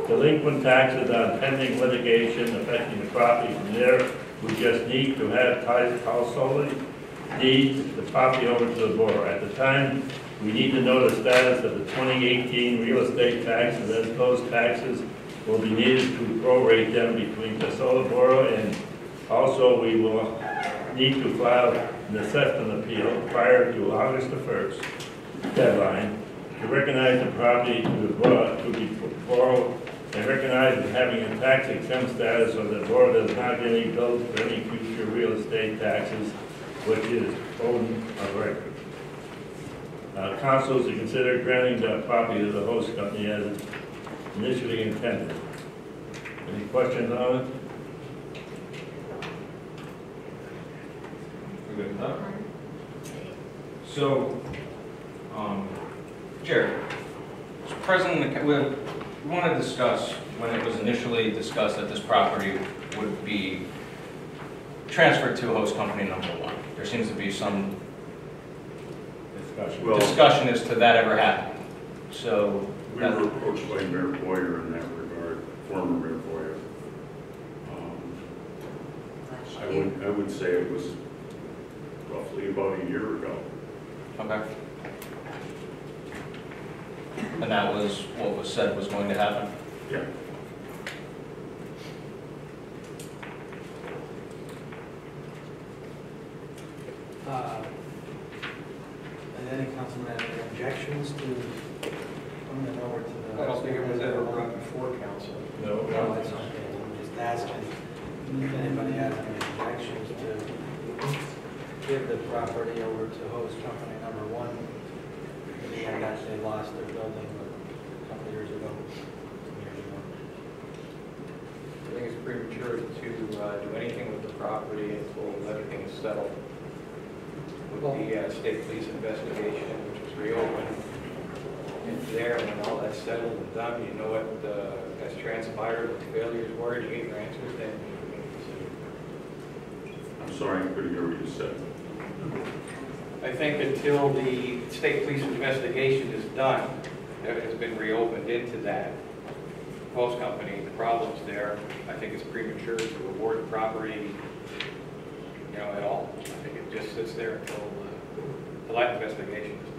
delinquent taxes on pending litigation affecting the property from there. We just need to have household deed the property over to the borough. At the time, we need to know the status of the 2018 real estate taxes, as those taxes will be needed to prorate them between Cassola Borough, and also we will need to file an assessment appeal prior to August the 1st deadline to recognize the property to be borough and recognize it having a tax exempt status so that the borough does not get any bills for any future real estate taxes, which is owed on record. Council is to consider granting the property to the host company as initially intended. Any questions on it? We're good with that? So, Jared, President, we want to discuss when it was initially discussed that this property would be transferred to host company number 1. There seems to be some discussion as to that ever happening. So we were approached by Mayor Boyer in that regard, former Mayor Boyer. I would say it was roughly about a year ago. Okay. And that was what was said was going to happen? Yeah. And any councilman have any objections to turning it over to the... I don't think it was ever brought before council. No. No, it's okay. I'm just asking if anybody has any objections to give the property over to host company number 1. They actually lost their building a couple of years ago. I think it's premature to do anything with the property until everything is settled. With the state police investigation, which was reopened, and there, when all that's settled and done, you know what has transpired, what the failures were, and you get your answers, then you make a decision. I'm sorry, I couldn't hear what you said. I think until the state police investigation is done, that has been reopened into that host company, the problems there, I think it's premature to award the property, at all. I think it just sits there until the light investigation is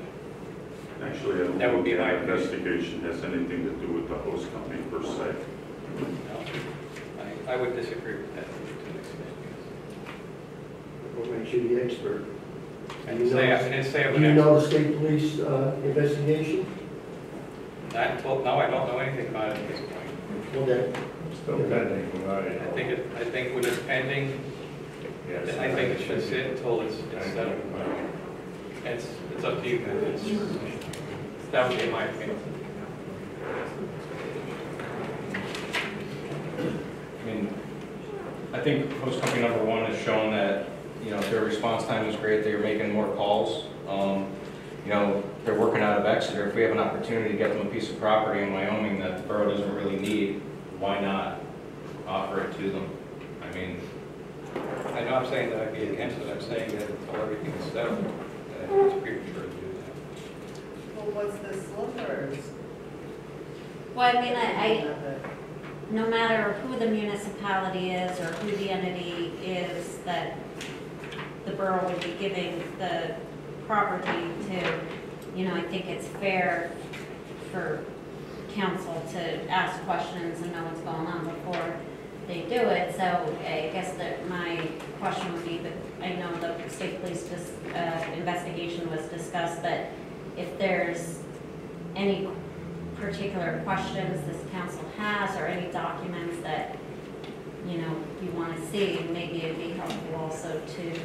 done. Actually, I don't That would think be my that investigation has anything to do with the host company per se. No, I would disagree with that to an extent. What makes you the expert? I didn't say I'm Do an you expert. know the state police investigation? No, I don't know anything about it at this point. Okay. Still pending. I think when it's pending, Yes. I think it should sit until it's settled. It's up to you. That would be my opinion. I mean, I think host company number 1 has shown that, their response time is great. They're making more calls. They're working out of Exeter. If we have an opportunity to get them a piece of property in Wyoming that the borough doesn't really need, why not offer it to them? I mean, I know I'm saying that I'd be against it. I'm saying that until everything is settled, it's premature to do that. Well, what's the slippers? Well, I mean, no matter who the municipality is or who the entity is that the borough would be giving the property to, I think it's fair for council to ask questions and know what's going on before they do it. So I guess that my question would be that I know the state police investigation was discussed, but if there's any particular questions this council has or any documents that you want to see, maybe it'd be helpful also to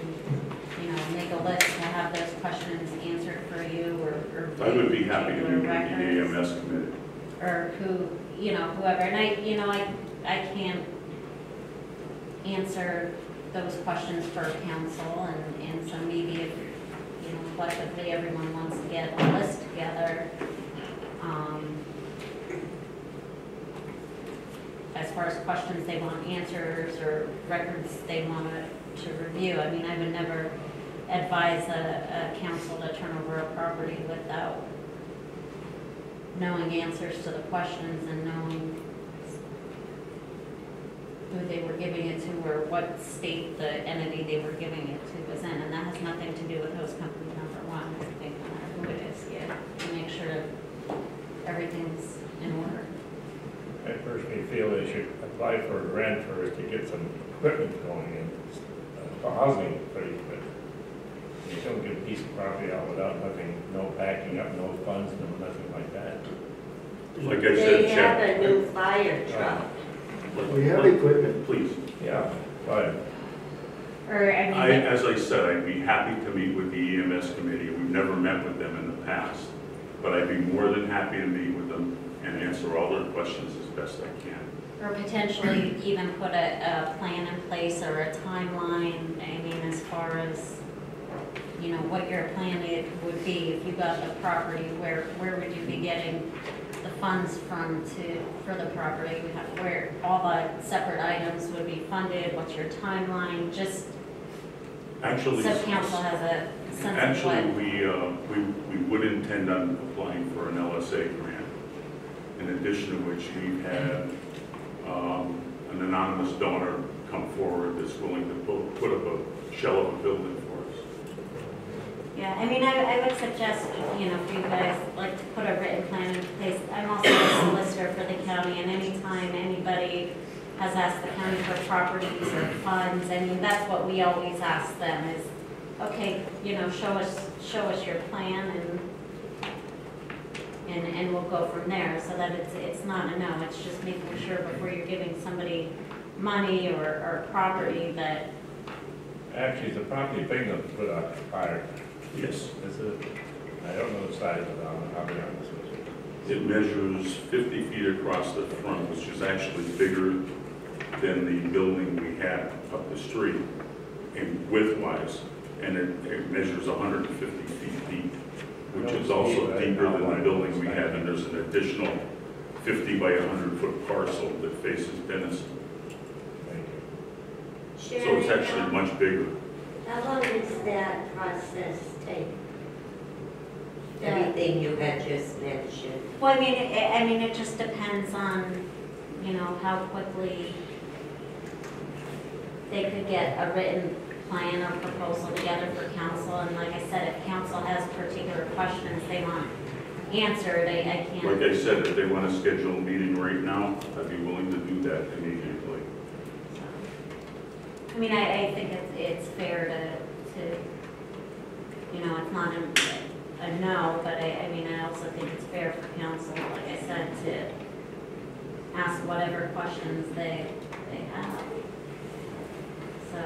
make a list to have those questions answered for you, or I would be happy to particular meet with the records, EMS committee. or whoever. And I can't answer those questions for council, and so maybe if collectively everyone wants to get a list together. As far as questions they want answers or records they want to review. I mean, I would never advise a council to turn over a property without knowing answers to the questions and knowing who they were giving it to or what state the entity they were giving it to was in, and that has nothing to do with host company number one, I think, no matter who it is, yeah, to make sure everything's in order. I personally feel they should apply for a grant first to get some equipment going in, for housing place, but you don't give a piece of property out without nothing, no backing up, no funds, no nothing like that. Like I said, They have Chad, a new fire truck. We have equipment. please. Yeah, but Or, I mean, As I said, I'd be happy to meet with the EMS committee. We've never met with them in the past, but I'd be more than happy to meet with them and answer all their questions as best I can. or potentially even put a plan in place or a timeline, I mean, as far as, you know, what your plan would be if you got the property, where would you be getting the funds from for the property, where all the separate items would be funded, what's your timeline, just Actually, so council has a sense of what. actually, we would intend on applying for an LSA grant. In addition to which, we've had an anonymous donor come forward that's willing to put up a shell of a building for us. Yeah, I mean, I would suggest, you know, for you guys, like, to put a written plan in place. I'm also a solicitor for the county, and anytime anybody has asked the county for properties or funds, I mean, that's what we always ask them is, okay, you know, show us your plan, and we'll go from there, so that it's not a no, it's just making sure before you're giving somebody money or property that. actually, the property big enough to put out a fire. Yes. I don't know the size of it, I'll be honest with you. It measures 50 feet across the front, which is actually bigger than the building we had up the street in width-wise, and it measures 150 feet deep, which is also deeper than the building we had, and there's an additional 50 by 100-foot parcel that faces Denison. Thank you. So it's actually much bigger. How long does that process take? Everything you had just mentioned. Well, I mean, it just depends on, you know, how quickly they could get a written plan or proposal together for council, and like I said, if council has particular questions they want answered, I can't. Like I said, if they want to schedule a meeting right now, I'd be willing to do that immediately. I mean, I think it's fair to, you know, it's not a no, but I mean, I also think it's fair for council, like I said, to ask whatever questions they have. So,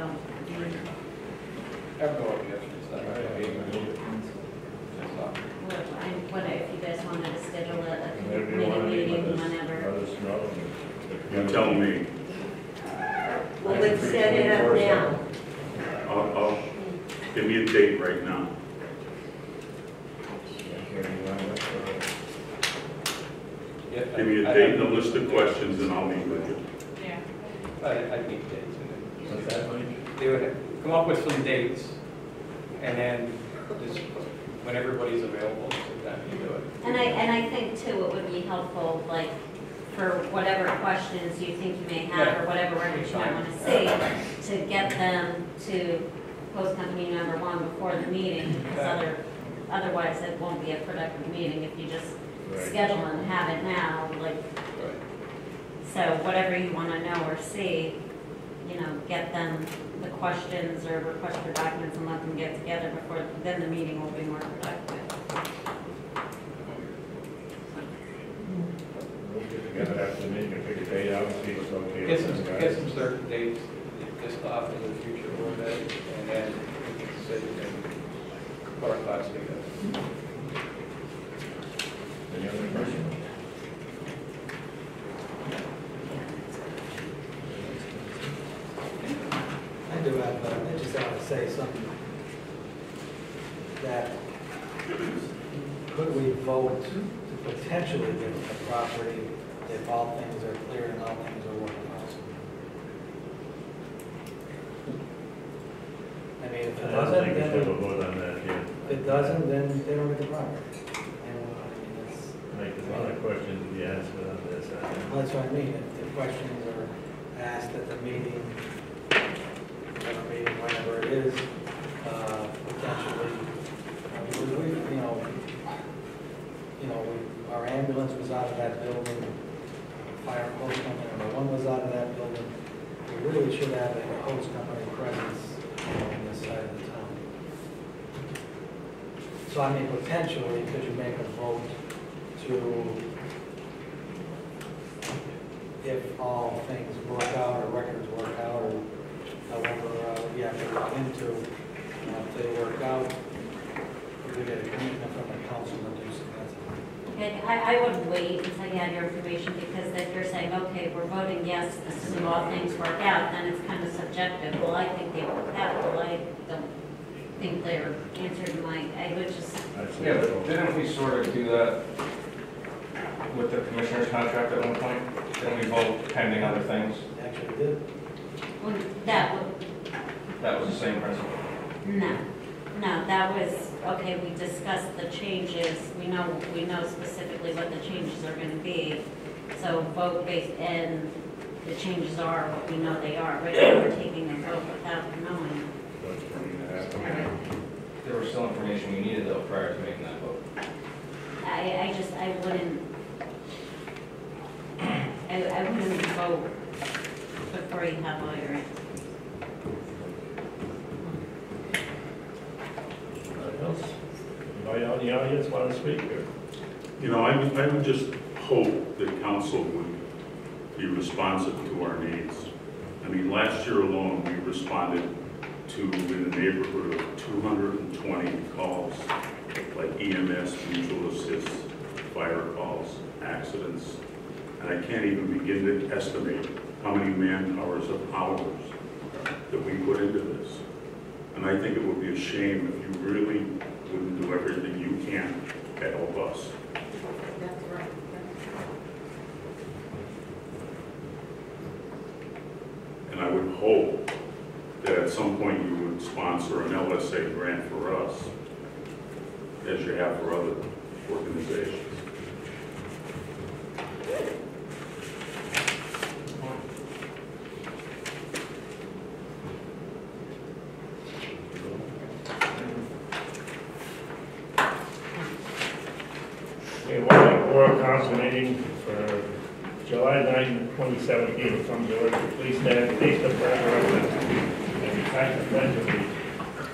I have no objections. what if you guys wanted to schedule a Whenever you want to committee meet meeting with us, whenever? let us know. You tell me. Well, let's set it up now. I'll give me a date right now. Give me a date and a list of questions, and I'll meet with you. Yeah. I'd need dates. And What's that, Mike? they would come up with some dates, and then just, when everybody's available, sit down and do it. And I think too, it would be helpful, like, for whatever questions you think you may have, or whatever records you might want to see, to get them to post company number one before the meeting, because otherwise it won't be a productive meeting if you just Right. schedule and have it now, like, so whatever you want to know or see, you know, get them the questions or request for documents and let them get together before, then the meeting will be more productive. We'll get together after the meeting and pick a date out and see what's okay. Get with some, us, get guys. some certain dates, just off in the future a little bit, and then we can sit and put our thoughts together. Any other questions? I do have, I just want to say something that could we vote to potentially give them the property if all things are clear and all things are working out? I mean, if it I don't doesn't, think we should have a then, vote on that yet. if it doesn't, then they don't get the property. And, I mean, it's, Like, there's a lot of questions to be answered on this. that's what I mean, if the questions are, asked at the meeting, whenever it is, potentially, our ambulance was out of that building, fire hose company number 1 was out of that building. We really should have a hose company presence on this side of the town. So I mean, potentially, could you make a vote to, if all things work out, or records work out, or however we have to look into, if they work out, we get a commitment from the council to do something. Okay, I would wait until you had your information, because then you're saying, okay, we're voting yes, assuming all things work out, then it's kind of subjective. Well, I think they work out, well, I don't think they're answering I would just, Yeah, but didn't we sort of do that with the commissioner's contract at one point? Didn't we vote pending other things? Actually did. well, that would, That was the same principle. no, that was, okay, we discussed the changes, we know specifically what the changes are gonna be. So vote based, and the changes are what we know they are. Right now, we're taking a vote without knowing. There was still information we needed though prior to making that vote. I wouldn't, I wouldn't vote before you have all your answers. Anyone else? Anybody out in the audience want to speak? I would just hope that council would be responsive to our needs. I mean, last year alone, we responded to in the neighborhood of 220 calls, like EMS, mutual assist, fire calls, accidents. And I can't even begin to estimate how many man-hours of hours that we put into this. And I think it would be a shame if you really wouldn't do everything you can to help us. That's right. And I would hope that at some point you would sponsor an LSA grant for us, as you have for other organizations. Okay, one Borough Council meeting for July 9, 2017 will come to order. Please stand, please the flag and recite the pledge of allegiance.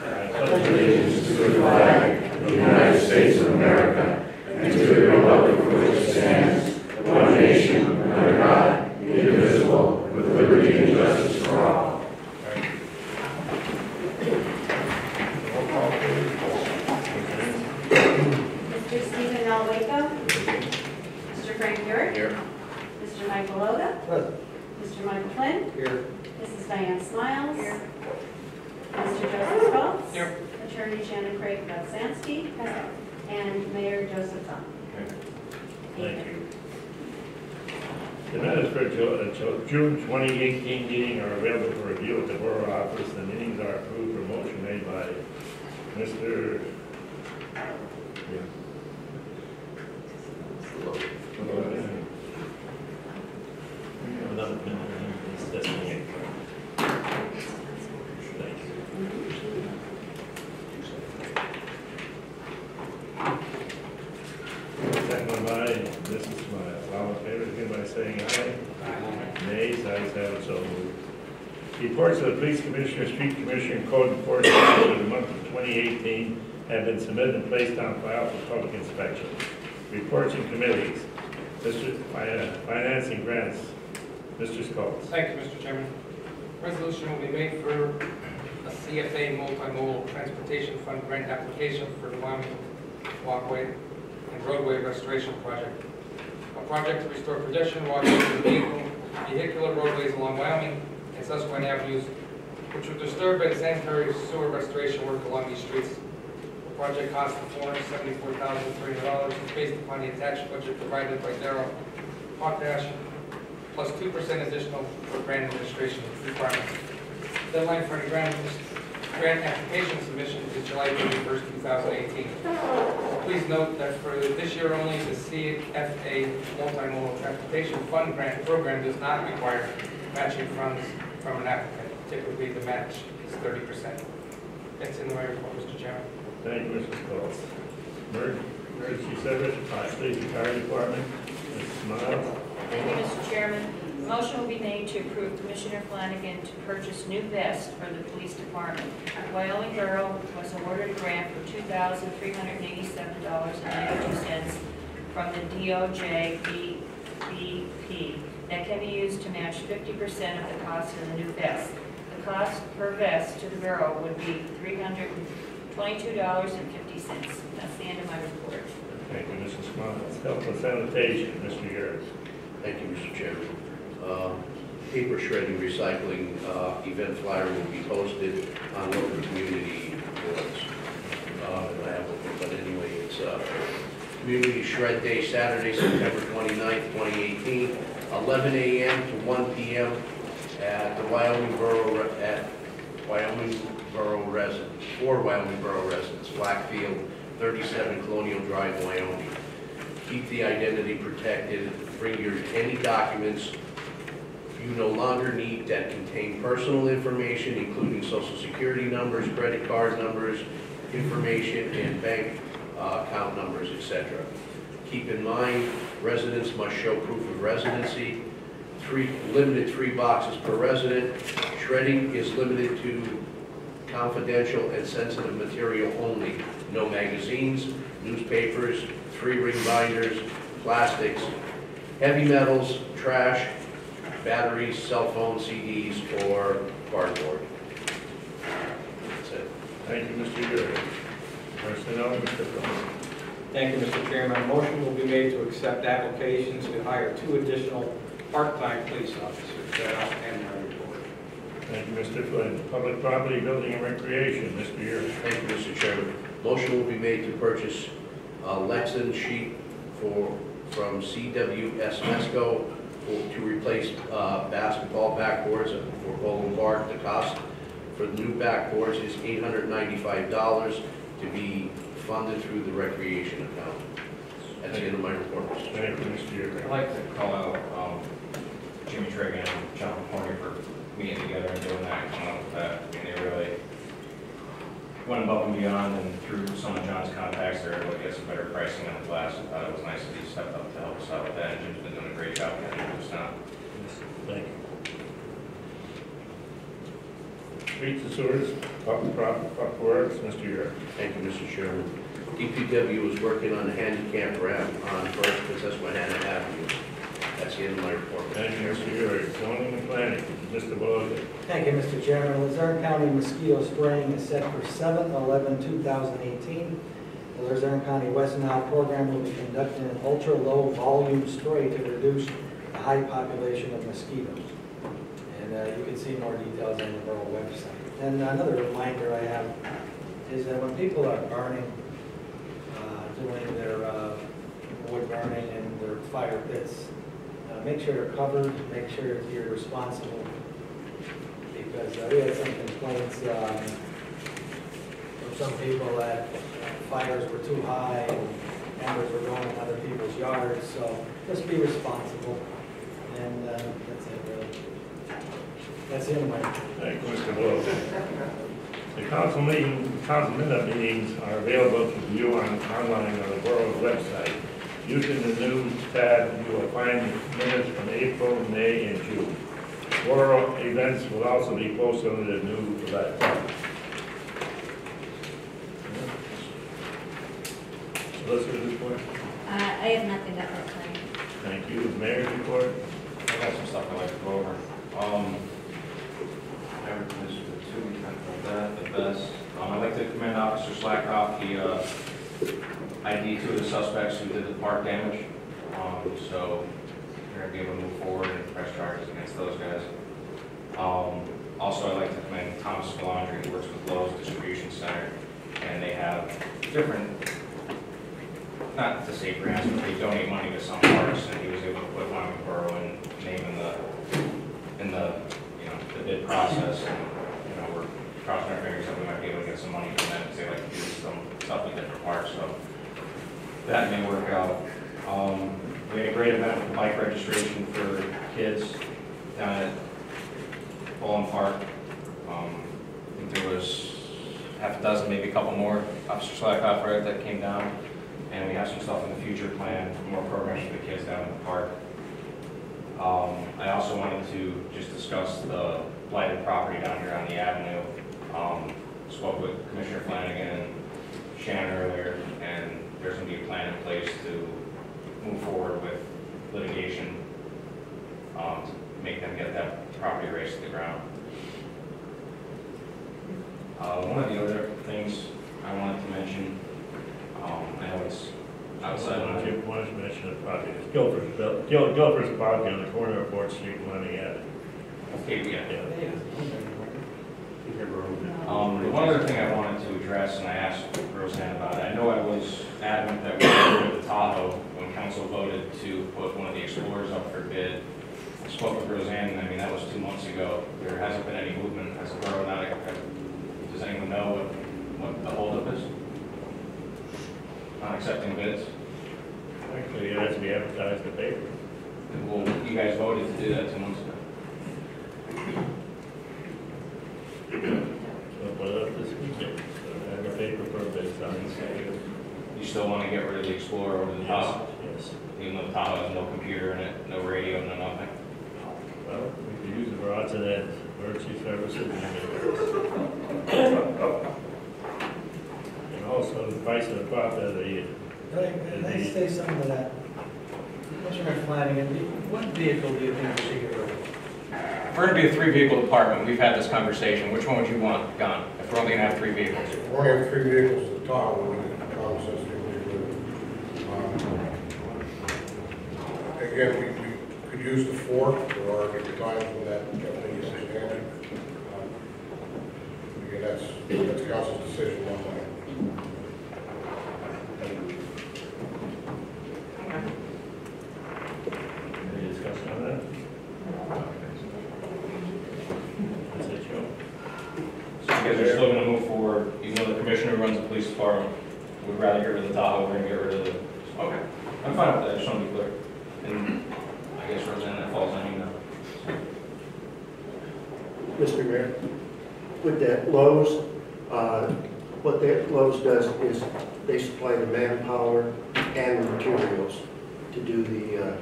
I pledge allegiance to the flag of the United States of America and to the republic for which it stands, one nation, under God, indivisible, with liberty and justice for all. Roll call, please. Mr. Stephen L. Waco. Mr. Frank Burek. Here. Mr. Michael Loda. Present. Mr. Michael Flynn. Here. Mrs. Diane Smiles. Here. Mr. Joseph Schultz. Here. Attorney Shannon Craig Balsanski. And Mayor Joseph Dunn. Thank you. The minutes for June 2018 meeting are available for review at the Borough Office. The meetings are approved for motion made by Mr. We have another minute. It's designated. Thank you. Second by Mrs. Smile. All in favor, begin by saying aye. Aye. Nays, ayes have it, so moved. Reports of the Police Commissioner, Street Commissioner, and Code Enforcement for the month of 2018 have been submitted and placed on file for public inspection. Reports and committees. Mr. Finance and Grants. Mr. Schultz. Thank you, Mr. Chairman. Resolution will be made for a CFA multimodal transportation fund grant application for the Wyoming Walkway and Roadway Restoration Project. A project to restore pedestrian walkways and vehicular roadways along Wyoming and Susquehanna Avenues, which were disturbed by the sanitary sewer restoration work along these streets. The project cost $474,300 is based upon the attached budget provided by Darrell Potash, plus 2% additional for grant administration requirements. Deadline for the grant application submission is July 31st, 2018. Please note that for this year only, the CFA Multimodal Transportation Fund Grant Program does not require matching funds from an applicant. Typically, the match is 30%. That's in the my report, Mr. Chairman. Thank you, Mr. Cole. Emergency Service, Police Fire Department, Ms. Miles. Thank you, Mr. Chairman. A motion will be made to approve Commissioner Flanagan to purchase new vests for the police department. Wyoming Borough was awarded a grant for $2,387.92 from the DOJ BBP that can be used to match 50% of the cost of the new vest. The cost per vest to the borough would be $322.50. That's the end of my report. Thank you, Mrs. Miles. Health and Sanitation, Mr. Garrett. Thank you, Mr. Chairman. Paper shredding recycling event flyer will be posted on local community boards. But anyway, it's Community Shred Day, Saturday, September 29th, 2018, 11 a.m. to 1 p.m. at the Wyoming Borough Residence, for Wyoming Borough Residence, Blackfield, 37 Colonial Drive, Wyoming. Keep the identity protected. Bring any documents you no longer need that contain personal information, including social security numbers, credit card numbers, information, and bank account numbers, etc. Keep in mind, residents must show proof of residency. Limited 3 boxes per resident. Shredding is limited to confidential and sensitive material only. No magazines, newspapers, 3-ring binders, plastics, heavy metals, trash, batteries, cell phones, CDs, or cardboard. That's it. Thank you, Mr. Garrett. Personnel, Mr. Flanagan. Thank you, Mr. Chairman. A motion will be made to accept applications to hire 2 additional part-time police officers. That I'll end my report. Thank you, Mr. Flynn. Public Property, Building and Recreation, Mr. Garrett. Thank you, Mr. Chairman. Motion will be made to purchase a Lexan sheet from CWS Mesco to replace basketball backboards for Bowling Park. The cost for the new backboards is $895 to be funded through the recreation account. That's the end of my report, Mr. Chairman. Thank you, Mr. Garrett. I'd like to call out Jimmy Trigan and John Corney for meeting together and doing that and coming up with that. I mean, they really went above and beyond, and through some of John's contacts, they were able to get some better pricing on the glass. I thought it was nice that he stepped up to help us out with that, and Jim's been doing a great job with it. It's not. Thank you. Streets and Sewers, Public Works, Mr. Garrett. Thank you, Mr. Chairman. DPW is working on the handicap ramp on First Princess Manhattan Avenue. That's the end of my report. Thank you, Mr. Garrett. Zoning and Planning, Mr. Beloga. Thank you, Mr. Chairman. Luzerne County mosquito spraying is set for 7/11/2018. The Luzerne County West Nile program will be conducting an ultra-low volume spray to reduce the high population of mosquitoes. And you can see more details on the borough website. And another reminder I have is that when people are burning, doing their wood burning and their fire pits, make sure they're covered, make sure you're responsible, because we had some complaints from some people that fires were too high and embers were going in other people's yards, so just be responsible, and that's it really. That's the end of my report. Thank you, Mr. Beloga. The council minute meetings are available to view online on the borough's website. Using the news tab, you will find minutes from April, May, and June. Borough events will also be posted on the new platform. Solicitor report. I have nothing to add tonight. Thank you. Mayor's report. I got some stuff I'd like to go over. The best. I'd like to commend Officer Slackoff. He ID'd 2 of the suspects who did the park damage. So we're going to be able to move forward and press charges against those guys. Also, I'd like to commend Thomas Galandri, who works with Lowe's Distribution Center, and they have different, not to say grants, but they donate money to some parks, and he was able to put Wyoming Borough name in the bid process. And, we're crossing our fingers that we might be able to get some money from them because they like to do some stuff with different parks. So that may work out. We had a great event with bike registration for kids down at fallen apart. I think there was half a dozen, maybe a couple more Officer Slackoff right that came down. And we have some stuff in the future planned, more programs for the kids down in the park. I also wanted to just discuss the blighted property down here on the avenue. Spoke with Commissioner Flanagan and Shannon earlier, and there's going to be a plan in place to move forward with litigation to make them get that property raised to the ground. One of the other things I wanted to mention, I know it's outside of you want to mention the project, it's Gilbert's property on the corner of 4th Street and Lenny Ave. Okay, yeah. The one other thing I wanted to address, and I asked Roseanne about it, I know I was adamant that we would go to Tahoe when council voted to put one of the Explorers up for bid. I spoke with Roseanne, and I mean, that was 2 months ago. There hasn't been any movement. Has the borough not, does anyone know what the holdup is? Not accepting bids? Actually, it has to be advertised in the paper. Well, you guys voted to do that 2 months ago. So put it up this weekend, so have a paper for a bid sign. You still want to get rid of the Explorer over the Tahoe? Yes. Even though the Tahoe has no computer in it, no radio, no nothing? Well, we could use it for odds and ends, emergency services. And also the price of the property, Can I say something to that? Commissioner Flanagan, what vehicle do you think we should get rid of? If we're going to be a 3-vehicle department, we've had this conversation. Which one would you want gone? If we're only going to have 3 vehicles? If we only have 3 vehicles at the top, we would common sense to again, we could use the 4, there are going to be times when that definitely is standard. Again, that's council's decision on that. any discussion on that? That's it, Joe. So you guys are still going to move forward, even though the commissioner who runs the police department would rather get rid of the Tahoe than get rid of the... Okay, I'm fine with that, I just want to be clear. And I guess, Roseanne, that falls on you now. Mr. Mayor, with that Lowe's, what that Lowe's does is they supply the manpower and the materials to do the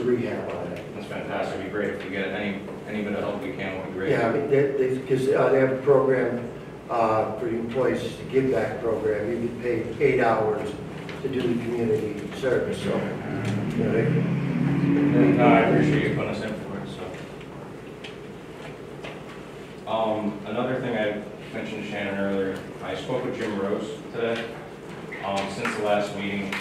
rehab on it. That's fantastic. It'd be great if we get any bit of help we can, would be great. Yeah, because they have a program for the employees, to give back program. You get paid 8 hours to do the community service, so, you know, No, I appreciate you putting us in for it, so. Another thing I mentioned to Shannon earlier, I spoke with Jim Rose today. Since the last meeting,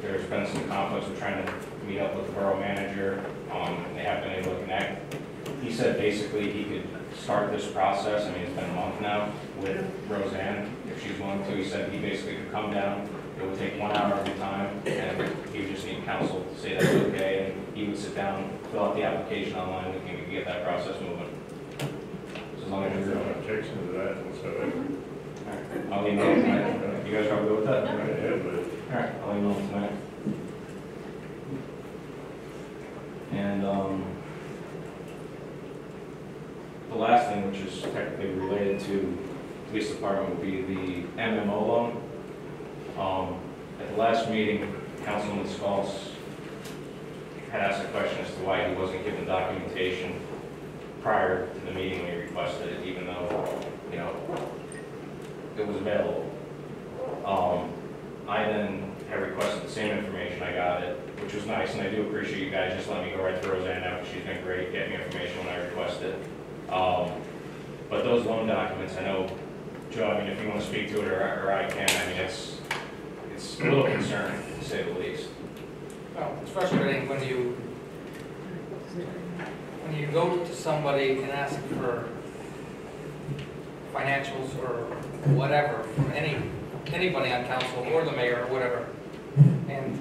there's been some conflicts with trying to meet up with the borough manager. They haven't been able to connect. He said basically he could start this process. I mean, it's been a month now with Roseanne, if she's willing to. He said he basically could come down. It would take 1 hour of your time, and he would just need counsel to say that's okay, and he would sit down, fill out the application online, and we could get that process moving. So as long as There's you're no objection to that whatsoever. I'll email him tonight. You guys are all good with that? Yeah, but All right, I'll email him tonight. And the last thing, which is technically related to the police department, would be the MMO loan. At the last meeting, Councilman Schultz had asked a question as to why he wasn't given documentation prior to the meeting when he requested it, even though, you know, it was available. I then had requested the same information, I got it, which was nice, and I do appreciate you guys just letting me go right to Roseanne now, because she's been great, getting me information when I request it. But those loan documents, I know, Joe, I mean, if you want to speak to it, or I can, I mean, it's a little concerning, to say the least. Well, it's frustrating when you go to somebody and ask for financials or whatever from anybody on council or the mayor or whatever, and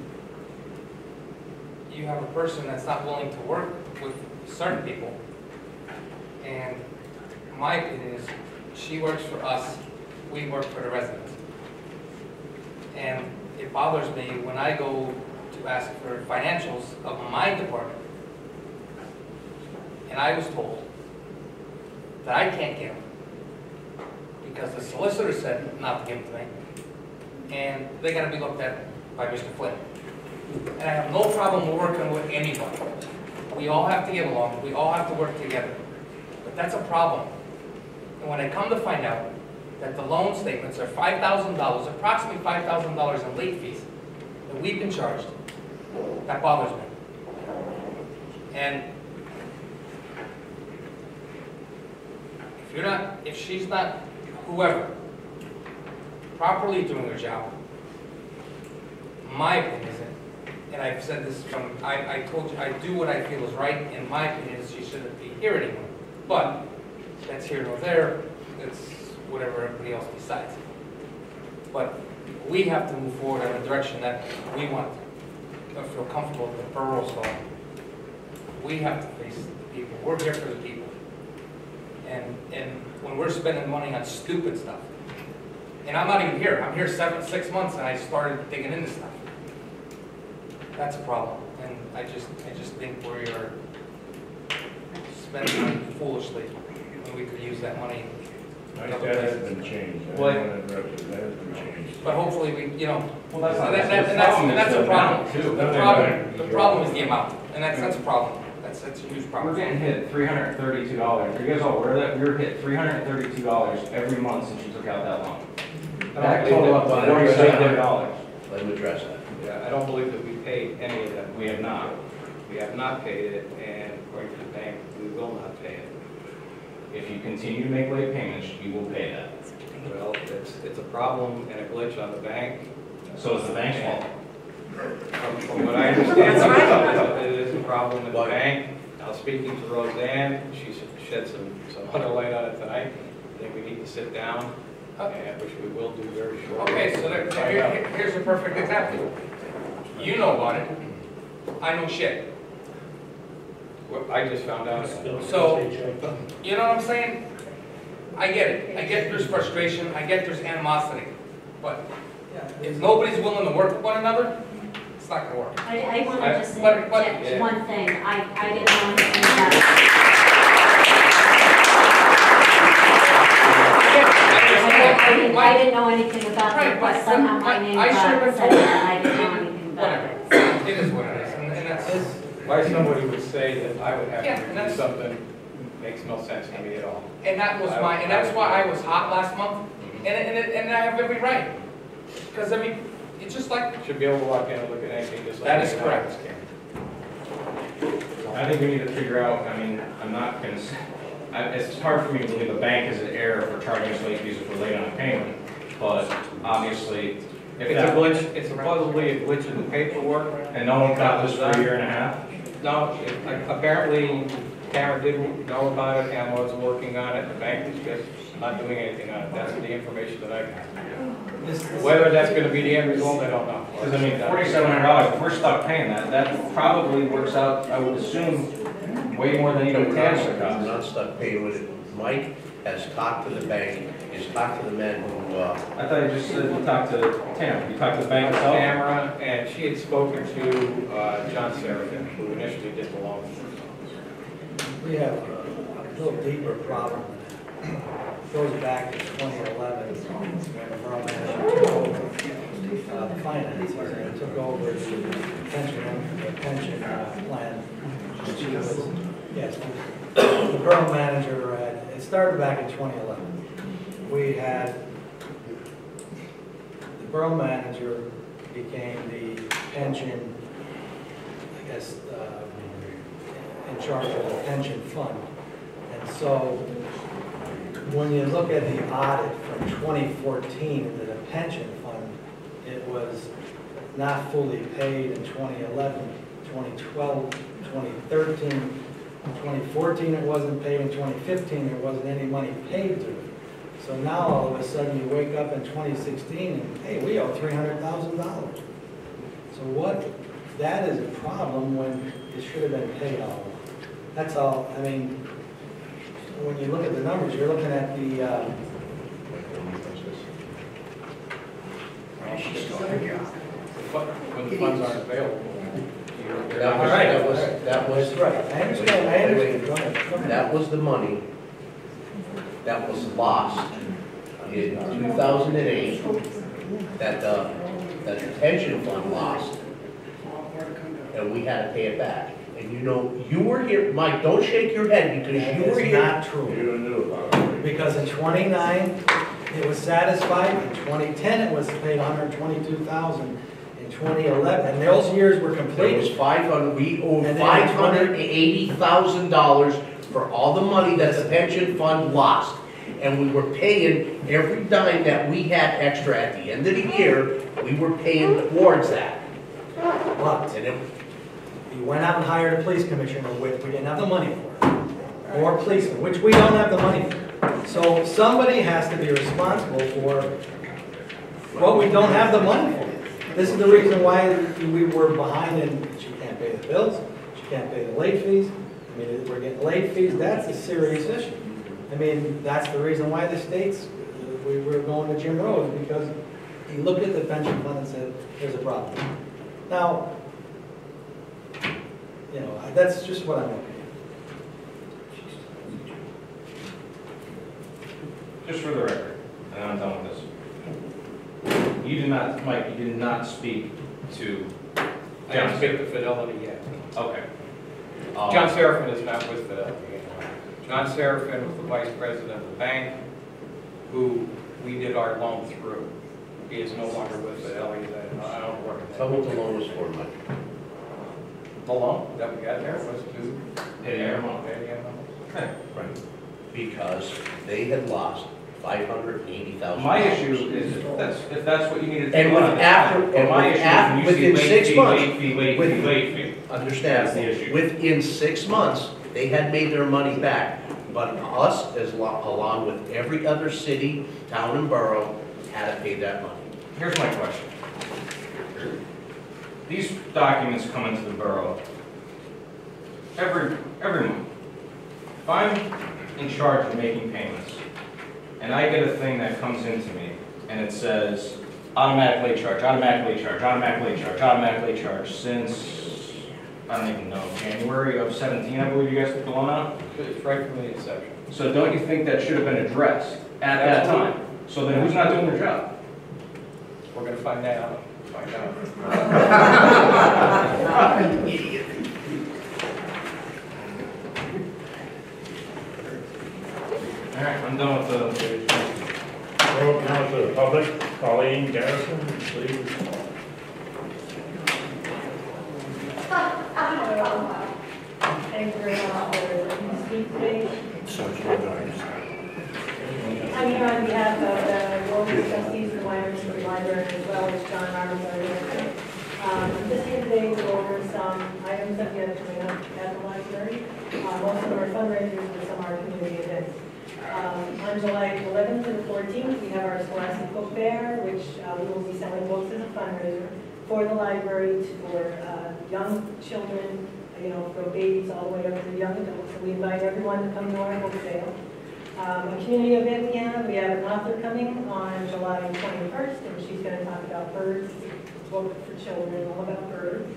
you have a person that's not willing to work with certain people. And my opinion is, she works for us, we work for the residents. And it bothers me when I go to ask for financials of my department, and I was told that I can't give them because the solicitor said not to give them to me, and they gotta be looked at by Mr. Flynn. And I have no problem working with anybody. We all have to get along, we all have to work together. But that's a problem. And when I come to find out that the loan statements are $5,000, approximately $5,000 in late fees that we've been charged, that bothers me. And if she's not, whoever, properly doing her job, my opinion is, and I've said this from, I told you, I do what I feel is right, and my opinion is she shouldn't be here anymore. But that's here nor there, it's whatever everybody else decides. But we have to move forward in a direction that we want to feel comfortable with the borough's going. We have to face the people. We're here for the people. And when we're spending money on stupid stuff, and I'm not even here. I'm here 6 months, and I started digging into stuff. That's a problem, and I just think we are spending money foolishly when we could use that money. That has been changed. What? That has been changed. But hopefully we, you know, Well, that's not, that's a problem. too. The problem is the amount, and that's a problem. That's a huge problem. We're getting hit $332. Are you guys all aware that we were hit $332 every month since you took out that loan? That total up to $47. Let him address that. Yeah, I don't believe that we paid any of that. We have not. We have not paid it, and according to the bank, we will not pay it. If you continue to make late payments, you will pay that. Well, it's a problem and a glitch on the bank. So it's the bank's fault. From what I understand, it is a problem with the bank. Now, speaking to Roseanne, she shed some other light on it tonight. I think we need to sit down, which we will do very shortly. Okay, so here's a perfect example. You know about it. I know shit. Well, I just found out. So, you know what I'm saying? I get it. I get there's frustration. I get there's animosity. But if nobody's willing to work with one another, it's not going to work. I want to just but- interject one thing. I didn't know anything about it. I didn't know anything about the request. Somehow my name got said that. I didn't know anything about it. Whatever. It is what it is. And that's... Why somebody would say that I would have Yeah, to and do that's- something makes no sense to me at all. And that was my, and that's why I was hot last month, and I have every right. Because, I mean, it's just like, Should be able to walk in and look at anything just like. That is anyone correct. else can. I think we need to figure out, I mean, I'm not going to, it's hard for me to believe the bank is in error for charging us late fees if we're late on a payment, but obviously, if It's a that, glitch, it's supposedly a glitch in the paperwork. and no one got this for a year and a half, No, apparently Karen didn't know about it and was working on it. The bank is just not doing anything on it. That's the information that I got. Whether that's going to be the end result, I don't know. because I mean, $4,700, if we're stuck paying that, that probably works out, I would assume, way more than even tax would We're cost. not stuck paying with it. Mike has talked to the bank, has talked to the men who, I thought you just said you talked to Tam, you talked to the bank itself? Tamara, and she had spoken to John Serafin, who initially did the loan. We have a little deeper problem than that. It goes back to 2011, when the borough manager took over the finances and took over the pension plan. She was, yes, the borough manager, it started back in 2011. We had, the borough manager became the pension, I guess, in charge of the pension fund. And so when you look at the audit from 2014 into the pension fund, it was not fully paid in 2011, 2012, 2013, 2014 it wasn't paid, in 2015 there wasn't any money paid to it. So now all of a sudden you wake up in 2016 and, hey, we owe $300,000. So what, that is a problem when it should have been paid all. That's all. I mean, when you look at the numbers, you're looking at the, When the funds aren't available, That was, That's right, I understand, I understand, go ahead. Go ahead. that was the money that was lost in 2008, that the pension fund lost, and we had to pay it back. And you know, you were here, Mike, don't shake your head because you were It's here. not true. You knew about it. Because in '29, it was satisfied, in 2010, it was paid $122,000, in 2011, and those years were There was completed. 500, we owed And then in $580,000 for all the money that the pension fund lost. And we were paying every dime that we had extra at the end of the year, we were paying towards that. But And it, you went out and hired a police commissioner, which we didn't have the money for, or policemen, which we don't have the money for. So somebody has to be responsible for what we don't have the money for. This is the reason why we were behind and she can't pay the bills, she can't pay the late fees. I mean, we're getting late fees, that's a serious issue. I mean, that's the reason why the states, we were going to Jim Rose, because he looked at the pension fund and said, there's a problem. Now, you know, that's just what I'm looking Just for the record, and I'm done with this. You did not, Mike, you did not speak to I didn't speak to Fidelity yet. Okay. John Serafin is not with Fidelity anymore. John Serafin was the vice president of the bank, who we did our loan through. He is no longer with Fidelity, I don't work with tell them. me what the loan was for, Mike. The loan that we got there was to Pay the amount. pay the amount. Right. Because they had lost $580,000. My issue is if that's what you needed to do. And with on it, after- fine. and My with issue is after- when you see within late 6 fee, months, late fee, late with- fee, late fee. Understand, That's the issue. within 6 months, they had made their money back. But us, along with every other city, town, and borough, had to pay that money. Here's my question. These documents come into the borough every month. If I'm in charge of making payments, and I get a thing that comes into me, and it says automatic late charge, automatic late charge, automatic late charge, automatic late charge, since, I don't even know, January of 17, I believe you guys took the loan out? It's right from the inception. So don't you think that should have been addressed at that time? So then who's not doing their job? We're gonna find that out. Find out. All right, I'm done with the. We'll now to the public. Colleen Garrison, please. Thank you very much for letting me speak today. I'm here on behalf of the Board of Trustees of the Wyoming City Library, as well as John Roberts, our director. I'm just here today to go over some items that we have coming up at the library. Most of them are fundraisers and some are community events. On July 11th to the 14th, we have our Scholastic Book Fair, which we will be selling books as a fundraiser for the library for young children, you know, from babies all the way up to young adults. So we invite everyone to come to our book sale. A community event we have an author coming on July 21st, and she's going to talk about birds. It's a book for children, all about birds.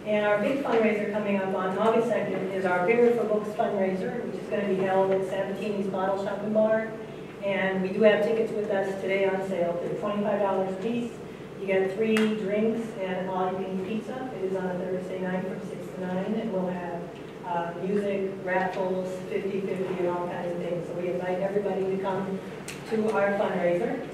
And our big fundraiser coming up on August 2nd is our Beer for Books fundraiser, which is going to be held at Sabatini's Bottle Shop and Bar. And we do have tickets with us today on sale. They're $25 a piece. You get 3 drinks and all-you-can-eat pizza. It is on a Thursday night from 6 to 9, and we'll have music, raffles, 50-50, and all kinds of things. So we invite everybody to come to our fundraiser.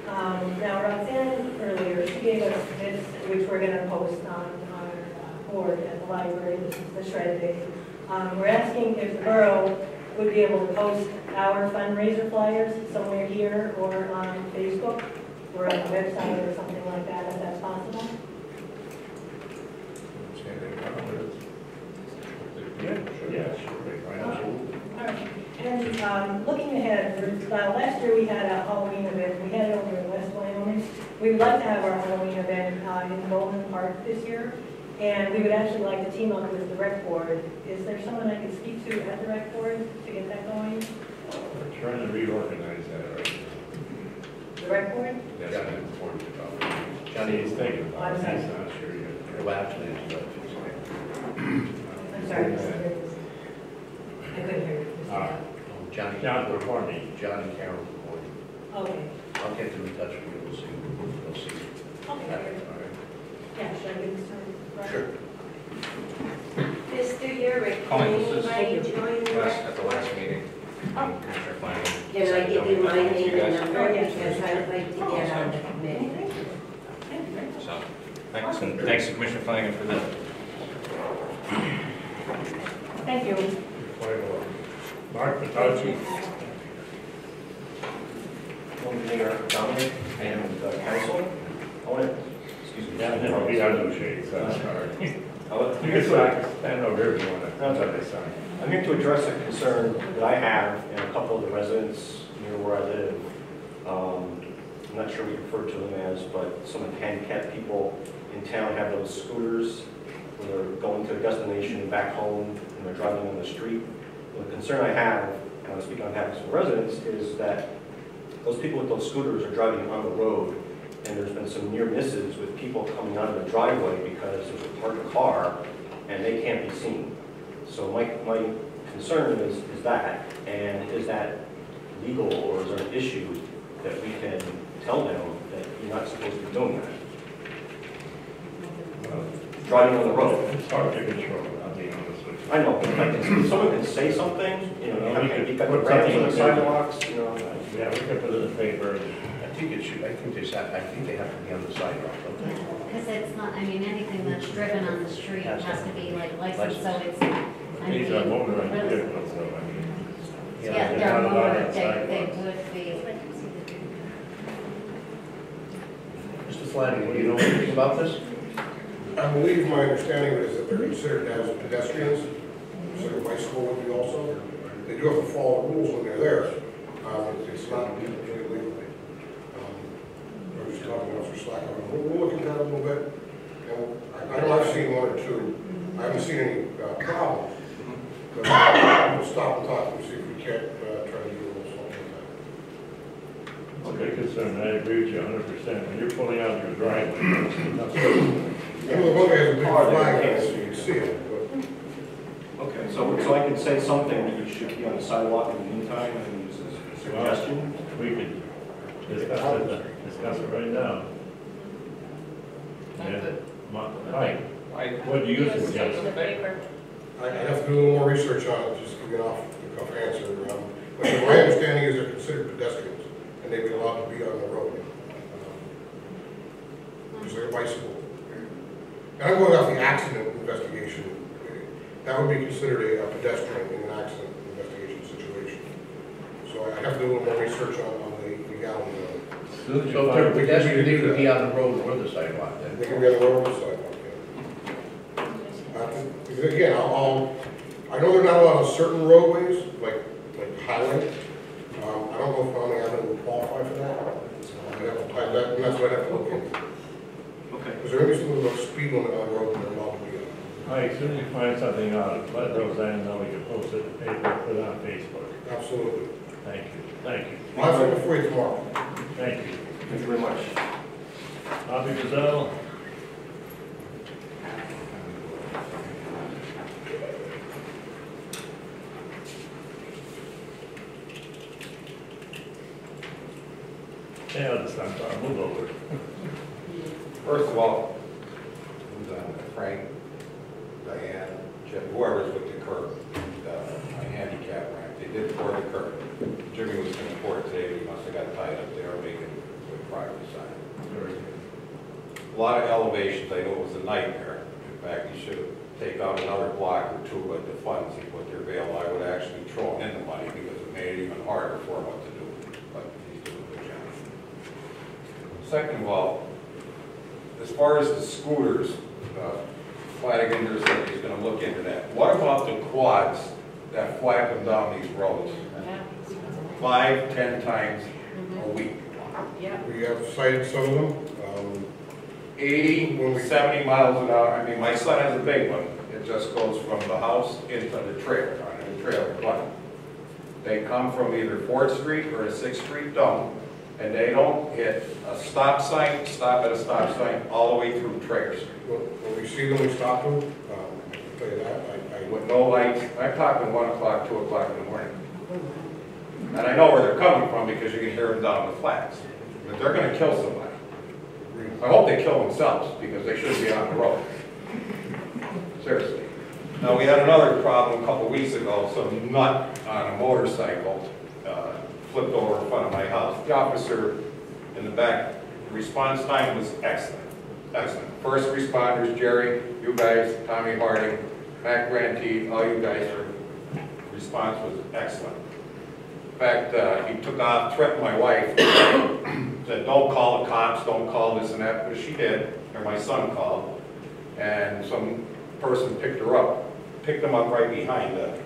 Now, Roxanne earlier, she gave us this, which we're going to post on our board at the library. This is the shred day. We're asking if the borough would be able to post our fundraiser flyers somewhere here or on Facebook or on the website or something like that, if that's possible. Yeah, sure. All right. And looking ahead, last year we had a Halloween event. We had it over in West Wyoming. We would like to have our Halloween event in Bowman Park this year. And we would actually like to team up with the rec board. Is there someone I could speak to at the rec board to get that going? We're trying to reorganize that right The rec board? now. That's an important topic. Johnny, He's thinking about it, I'm he's not sure yet. well, actually, it's I'm sorry, Mr. Davis. I couldn't hear you. Johnny. John before me. John and Carol recording. Okay. I'll get them in touch with you, we'll see. We'll see. Okay. All right. Yeah, should I give this to Sure. Mr. Yurick, Colin, can this is- anybody join the At the last meeting, Commissioner Flanagan. Can I give you my name and number, Oh, yes. because I'd like to get on the committee? So, thanks, and thanks to Commissioner Flanagan for that. Thank you. Mark Patacci. Mayor Dominic and council. I want to, excuse me. Yeah, we have no shades, that's hard. You I'm can stand over here if you want to. That's what they say. here to address a concern that I have and a couple of the residents near where I live. I'm not sure what you refer to them as, but some of the handicapped people in town have those scooters where they're going to a destination back home and they're driving on the street. The concern I have, and I'm speaking on behalf of some residents, is that those people with those scooters are driving on the road, and there's been some near misses with people coming out of the driveway because there's a parked car and they can't be seen. So my concern is that, and is that legal, or is there an issue that we can tell them that you're not supposed to be doing that? Driving on the road. It's hard to control, I'll be honest with you. I know, but like, if someone can say something, you know, We you could got the put ramps on the something in. sidewalks, you know. Yeah, we can put it in the paper. I think it should, I think they have to be on the sidewalk, don't they? Because it's not, I mean, anything that's driven on the street has to be like licensed, so it's, I mean. These are motorized really- vehicles, so I mean. Yeah, they're they're not allowed motor, on they sidewalks. would be. Mr. Flanagan, do you know anything about this? I believe my understanding is that they're considered as pedestrians, considered bicycle would be also. They do have to follow the rules when they're there. It's not illegal. I was talking to Mr. Slack, we'll look into that a little bit. And I know I've seen one or two. I haven't seen any problems. But we'll stop and talk and see if we can't try to do a little something like that. Okay, concern, I agree with you 100%. When you're pulling out your driveway, that's I know the one guy has a big flag, so you can see it, but Okay, so I could say something that you should be on the sidewalk in the meantime, and use as a suggestion? we could discuss it right now. Mike, what do you suggest? The paper. I have to do a little more research on it, just to give you an off-the-cuff answer. But my understanding is they're considered pedestrians, and they've been allowed to be on the road. Just like a bicycle. And I'm going off the accident investigation. That would be considered a pedestrian in an accident investigation situation. So I have to do a little more research on the legality of it. So if they're pedestrian, they could be on the road or the sidewalk They then? can be on the road or the sidewalk, yeah. Because again, I know they're not allowed on certain roadways, like highway. I don't know if Farming Avenue would qualify for that. I'd have to find that, and that's what I'd have to look into. Okay. Because there is something about speed limit on the road and they're allowed to be on. Mike, as soon as you find something out, let Roseanne know, we can post it in the paper, put it on Facebook. Absolutely. Thank you, thank you. I'll have it for you tomorrow. Thank you. Thank you very much. Bobby Gazelle? Yeah, I'll just, I'll move over. First of all, Frank, Diane, Jeff, whoever's with the curb, my handicap ramp, they did pour the curb. Jimmy was going to pour it today, but he must have got tied up there making with private side. A lot of elevations, I know it was a nightmare. In fact, he should have taken out another block or two, but the funds he put there bail, I would actually throw him in the money because it made it even harder for him what to do. But he's doing a good job. Second of all, as far as the scooters, Flanagan there said he's going to look into that. What about the quads that flap them down these roads? 5-10 times a week. We have cited some of them. 80, 70 miles an hour. I mean, my son has a big one. It just goes from the house into the trailer, on the trailer front. They come from either 4th Street or a 6th Street dump, and they don't hit a stop sign, stop at a stop sign, all the way through Traeger Street. When we see them, we stop them. tell you that. with no lights. I'm talking 1 o'clock, 2 o'clock in the morning. And I know where they're coming from because you can hear them down the flats. But they're gonna kill somebody. I hope they kill themselves because they shouldn't be on the road. Seriously. Now, we had another problem a couple weeks ago. Some nut on a motorcycle flipped over in front of my house. The officer in the back, the response time was excellent. Excellent. First responders, Jerry, you guys, Tommy Harding, Mac Grantee, all you guys, your response was excellent. In fact, he took off, threatened my wife, said, don't call the cops, don't call this and that, but she did, or my son called, and some person picked her up, picked him up right behind that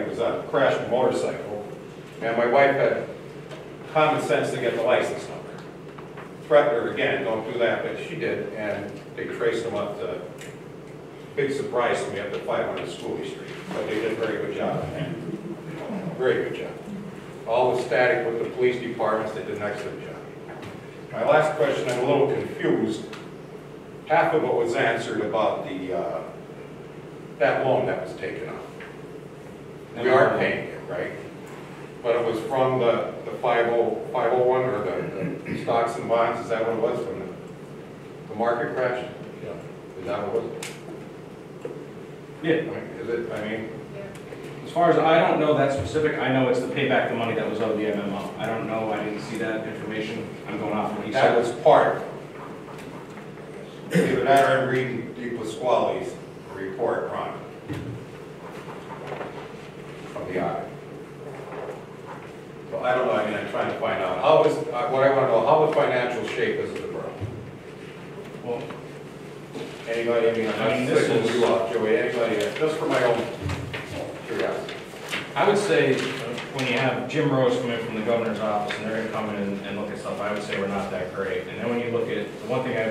he was on a crashed motorcycle, and my wife had common sense to get the license number. Threatened her again, don't do that, but she did, and they traced him up to, big surprise to me, up to 500 Schooley Street, but they did a very good job on that. Very good job. All the static with the police departments, they did an excellent job. My last question, I'm a little confused. Half of it was answered about the that loan that was taken out. We are paying it, right? But it was from the 501 or the stocks and bonds, is that what it was, from the market crash? Yeah. Is that what it was? Yeah. Is it, I mean, As far as, I don't know that specific, I know it's to pay back the money that was owed the MMO. I don't know, I didn't see that information, I'm going off what he that said. was part. Either that or I'm reading Di Pasquale's report wrong. From the audit. So I don't know, I mean, I'm trying to find out, how is, what I want to know, how the financial shape is of the borough? Well, Anybody, I mean, I'm not this sticking is- you up, Joey, anybody, just for my own curiosity. I would say, when you have Jim Rose come in from the governor's office and they're gonna come in and look at stuff, I would say we're not that great. And then when you look at, the one thing I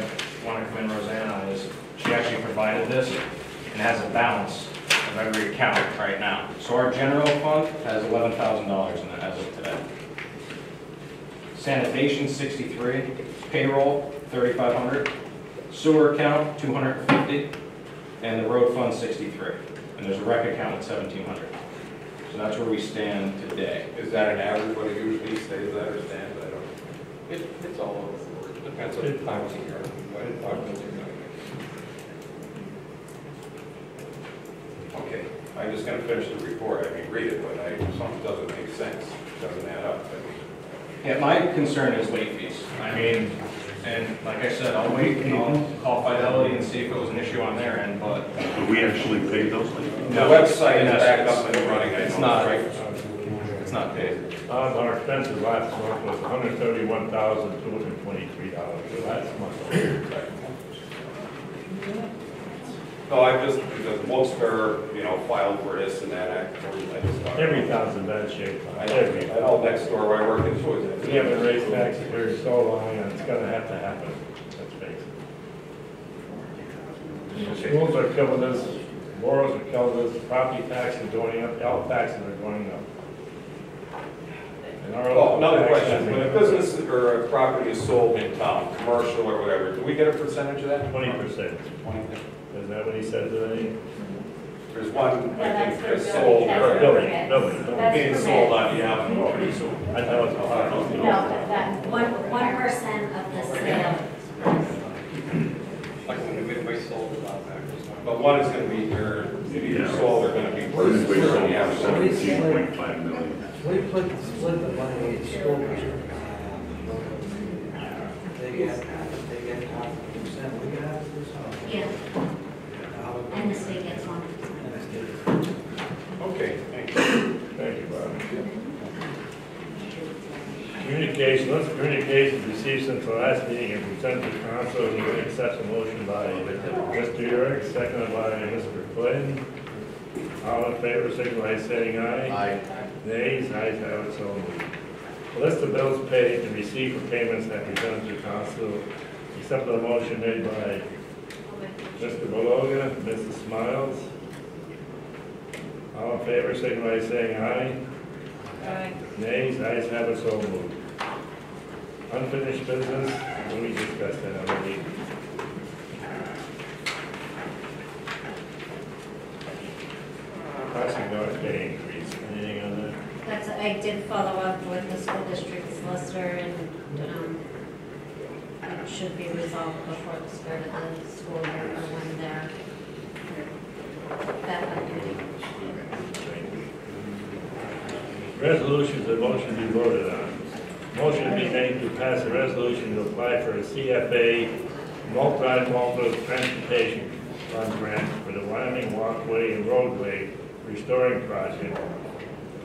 want to commend Roseanne on is she actually provided this and has a balance of every account right now. So our general fund has $11,000 in it as of today. Sanitation, 63, payroll, 3,500, sewer account, 250, and the road fund, 63. And there's a rec account at 1,700. So that's where we stand today. Is that an average, what it usually stays at or stands, I don't know. It's all over the board, depends on the times of year. Okay, I'm just gonna finish the report, I mean, read it, but something doesn't make sense, doesn't add up. Yeah, my concern is late fees. I mean, and like I said, I'll wait and I'll call Fidelity and see if it was an issue on their end, but. Do we actually pay those things? The website is back up and running, I It's know, not, right? it's not paid. Our expenses last month was $131,223, so last month. No, I just, because most are, you know, filed for this and that, I just thought. Every town's in bad shape. I know next door where I work in Switzerland. We haven't raised taxes for so long, and it's gonna have to happen, let's face it. The schools are killing us, boroughs are killing us, property taxes are going up, health taxes are going up. And our Well, another taxes- question, when a business or a property is sold in town, commercial or whatever, do we get a percentage of that? 20%. 20%. Is that what he said today? There's one, Yeah, I think, that's that's for sold, building. or Building. That's being for sold building. on behalf of nobody, so. I thought it was I don't know. No, that 1% of the sale. Like when we sold it out back, just one. But one is gonna be, they're either sold or gonna be purchased. We sold Yeah, for so- 17.5 million. We split the money in school district. They get half a percent, we get half a percent. Yeah, and the state gets 1%. Okay, thank you. Thank you, Bob. Communications received since the last meeting and presented to council, you can accept a motion by Mr. Yurick, seconded by Mr. Flynn. All in favor, signify by saying aye. Aye. Nays, ayes have it, so moved. List of bills paid and received for payments that presented to council, except the motion made by Mr. Beloga, Mrs. Smiles. All in favor, signify by saying aye. Aye. Nays, ayes have it, so moved. Unfinished business, we discussed that already. crossing guard pay increase, anything on that? That's, I did follow up with the school district solicitor and, it should be resolved before the start of the school year or when they're back on duty. Resolutions, a motion to be voted on. Motion to be made to pass a resolution to apply for a CFA multimodal transportation fund grant for the Wyoming Walkway and Roadway Restoring Project.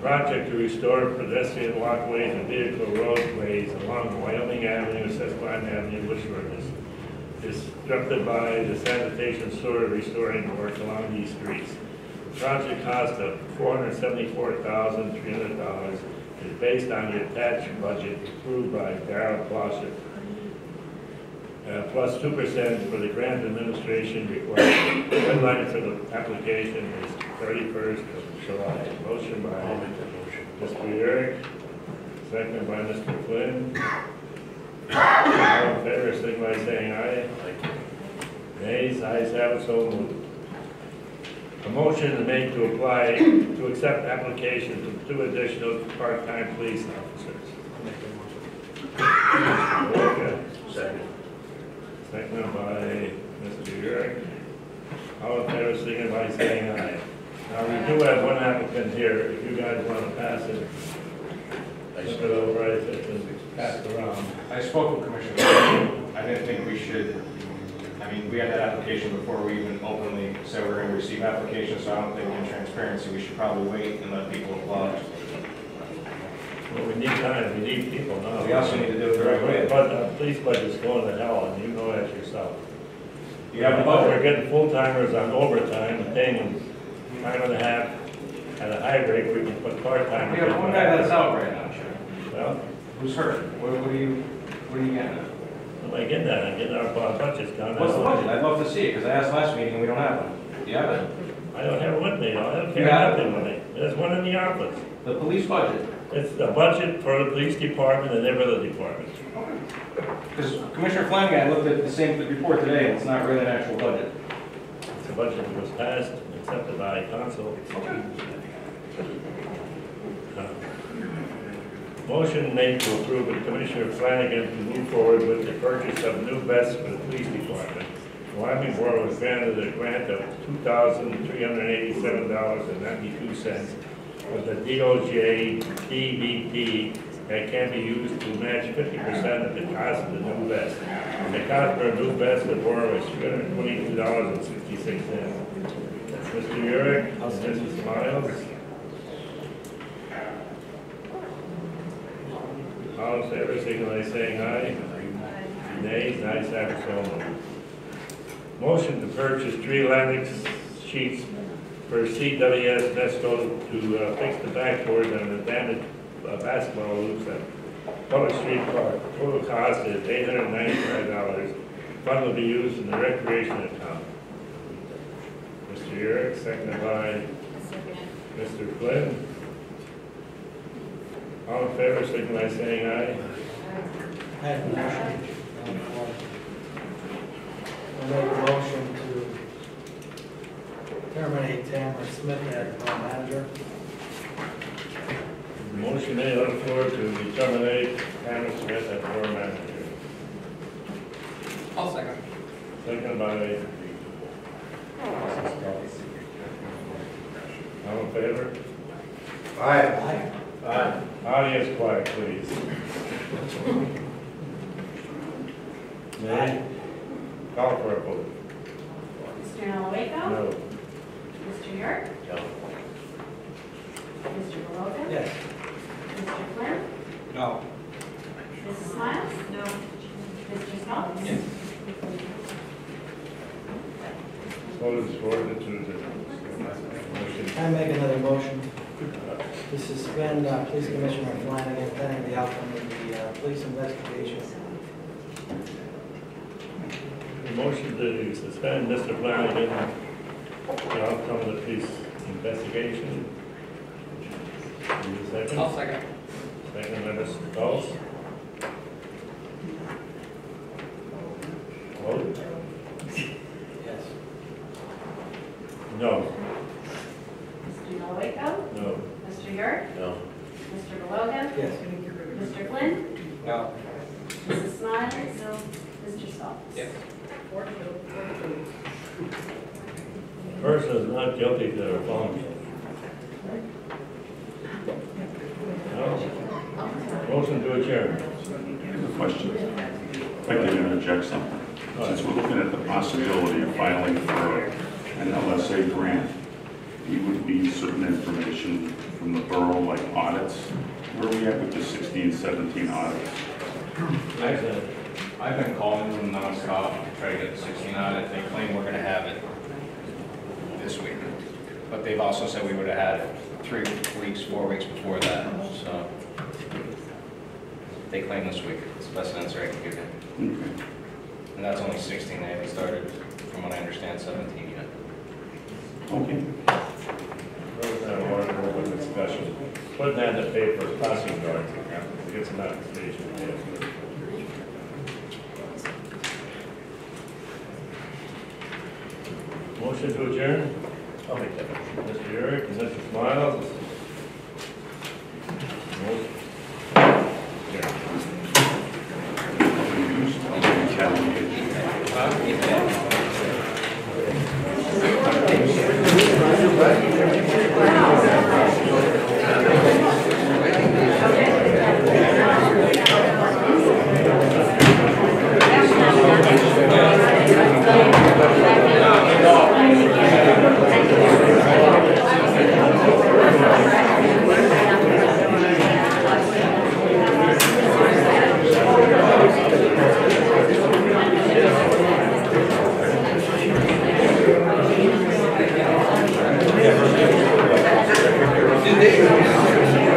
Project to restore pedestrian walkways and vehicle roadways along Wyoming Avenue, Susquehanna Avenue, which were disrupted by the sanitation sewer restoring work along these streets. The project cost of $474,300 is based on the attached budget approved by Darrell Fawcett, plus 2% for the grant administration required. The deadline for the application is 31st of July. Motion by Mr. Yerrick, second by Mr. Flynn. All in favor, signify by saying aye. Nays, ayes have it, so moved. A motion is made to apply, to accept applications of 2 additional part-time police officers. Second. Seconded by Mr. Yerrick. All in favor, signify by saying aye. Now, we do have one applicant here, if you guys want to pass it. Look it over, I said, pass it around. I spoke with Commissioner. I didn't think we should, I mean, we had that application before we even openly said we're going to receive applications, so I don't think in transparency, we should probably wait and let people apply. Well, we need time, we need people now. We also need to do it the right way. But the police budget's going to hell, and you know that yourself. You have a budget. We're getting full-timers on overtime, and paying them time and a half at a high rate, we can put part-timers. We have one guy that's out right now, Chair. Well, Who's hurt? What are you getting at? what am I getting at? I'm getting our budget's gone. What's the budget? I'd love to see it, because I asked last meeting and we don't have one. Do you have it? I don't have it with me, I don't You care have nothing with me. There's one in the office. The police budget. It's the budget for the police department and every other department. Because Commissioner Flanagan, I looked at the same report today, and it's not really an actual budget. The budget that was passed, and accepted by council. Motion made to approve with Commissioner Flanagan to move forward with the purchase of new vests for the police department. Wyoming Borough was granted a grant of $2,387.92 of the DOJ DVP that can be used to match 50% of the cost of the new vest. The cost for a new vest at Borough is $322.66. Mr. Yerrick, Mrs. Miles. All in favor, signify by saying aye. Nays, ayes have it, so moved. Motion to purchase 3 Lennox sheets for CWS Vesco to fix the backboards on the damaged basketball hoops at Public Street Park. Total cost is $895. Fund will be used in the recreation account. Mr. Yerrick, seconded by Mr. Flynn. All in favor, signify by saying aye. I have a motion. I make a motion to terminate Tamara Smith as borough manager. Motion made on the floor to terminate Hannah Smith as borough manager. I'll second. Second by. All in favor? Aye. Aye. Audience quiet, please. Nay? Call for a vote. Mr. Nalowayko? No. Mr. Yerrick? No. Mr. Beloga? Yes. Mr. Flynn? No. Mrs. Miles? No. Mr. Schultz? Yes. Vote is forwarded to the motion. I make another motion to suspend Police Commissioner Flanagan pending the outcome of the police investigation. The motion to suspend Mr. Flanagan, the outcome of the police investigation. Need a second? I'll second. Second by Mr. Schultz. Vote? Yes. No. Mr. Waco? No. Mr. Yurk? No. Mr. Beloga? Yes. Mr. Flynn? No. Mrs. Smiley? No. Mr. Stoltz? Yes. Person is not guilty to their felony. No? Motion to adjourn. I have a question. If I could interject something. Since we're looking at the possibility of filing for an LSA grant, you would need certain information from the borough, like audits. Where are we at with the 16, 17 audits? I've been calling them nonstop to try to get the 16 audit. They claim we're gonna have it this week. But they've also said we would have had it 3 weeks, 4 weeks before that, so. They claim this week. It's the best answer I can give you. Okay. And that's only 16. They haven't started, from what I understand, 17 yet. Okay. Those that are open discussion. Put that in the paper, crossing guards, get some application. Motion to adjourn? I'll make that motion. Mr. Yurk and Mr. Smiles. Motion.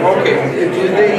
Okay, did they